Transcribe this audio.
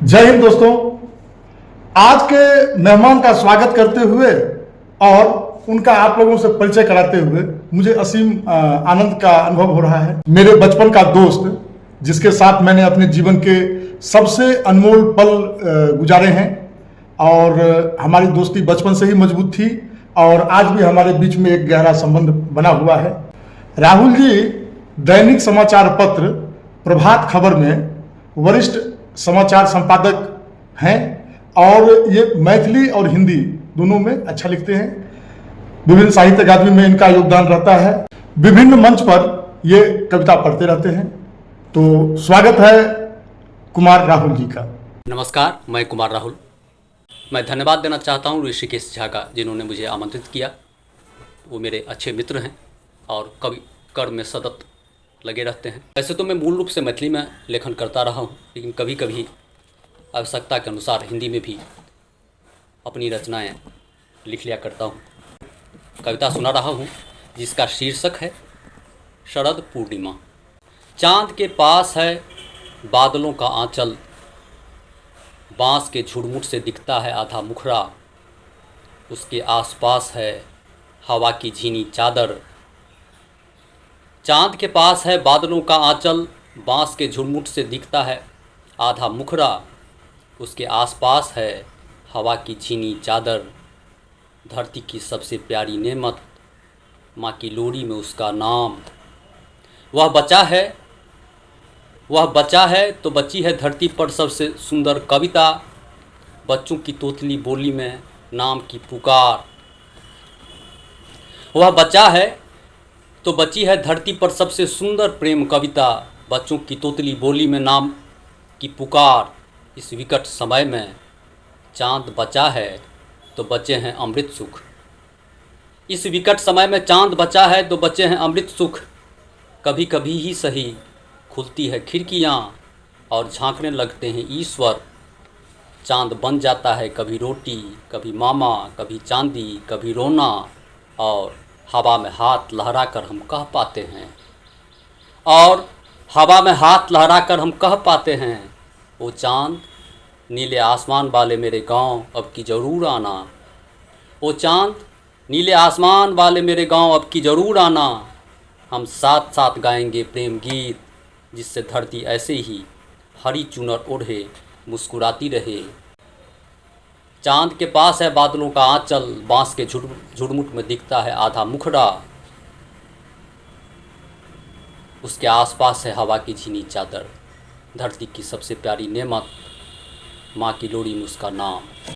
जय हिंद दोस्तों। आज के मेहमान का स्वागत करते हुए और उनका आप लोगों से परिचय कराते हुए मुझे असीम आनंद का अनुभव हो रहा है। मेरे बचपन का दोस्त, जिसके साथ मैंने अपने जीवन के सबसे अनमोल पल गुजारे हैं और हमारी दोस्ती बचपन से ही मजबूत थी और आज भी हमारे बीच में एक गहरा संबंध बना हुआ है। राहुल जी दैनिक समाचार पत्र प्रभात खबर में वरिष्ठ समाचार संपादक हैं और ये मैथिली और हिंदी दोनों में अच्छा लिखते हैं। विभिन्न साहित्य अकादमी में इनका योगदान रहता है। विभिन्न मंच पर ये कविता पढ़ते रहते हैं। तो स्वागत है कुमार राहुल जी का। नमस्कार, मैं कुमार राहुल। मैं धन्यवाद देना चाहता हूँ ऋषिकेश झा का, जिन्होंने मुझे आमंत्रित किया। वो मेरे अच्छे मित्र हैं और कवि कर में सतत लगे रहते हैं। वैसे तो मैं मूल रूप से मैथिली में लेखन करता रहा हूँ, लेकिन कभी कभी आवश्यकता के अनुसार हिंदी में भी अपनी रचनाएं लिख लिया करता हूँ। कविता सुना रहा हूँ जिसका शीर्षक है शरद पूर्णिमा। चाँद के पास है बादलों का आंचल, बाँस के झुरमुट से दिखता है आधा मुखड़ा, उसके आसपास है हवा की झीनी चादर। चाँद के पास है बादलों का आंचल, बाँस के झुरमुट से दिखता है आधा मुखड़ा, उसके आसपास है हवा की झीनी चादर। धरती की सबसे प्यारी नेमत, माँ की लोरी में उसका नाम। वह बचा है तो बची है धरती पर सबसे सुंदर कविता, बच्चों की तोतली बोली में नाम की पुकार। वह बचा है तो बची है धरती पर सबसे सुंदर प्रेम कविता, बच्चों की तोतली बोली में नाम की पुकार। इस विकट समय में चाँद बचा है तो बचे हैं अमृत सुख। इस विकट समय में चाँद बचा है तो बचे हैं अमृत सुख। कभी कभी ही सही खुलती है खिड़कियाँ और झांकने लगते हैं ईश्वर। चाँद बन जाता है कभी रोटी, कभी मामा, कभी चांदी, कभी रोना, और हवा में हाथ लहराकर हम कह पाते हैं, ओ चाँद नीले आसमान वाले मेरे गांव अब की ज़रूर आना। ओ चाँद नीले आसमान वाले मेरे गांव अब की ज़रूर आना। हम साथ साथ गाएंगे प्रेम गीत, जिससे धरती ऐसे ही हरी चुनर ओढ़े मुस्कुराती रहे। चाँद के पास है बादलों का आंचल, बाँस के झुरमुट में दिखता है आधा मुखड़ा, उसके आसपास है हवा की झीनी चादर। धरती की सबसे प्यारी नेमत, माँ की लोरी में उसका नाम।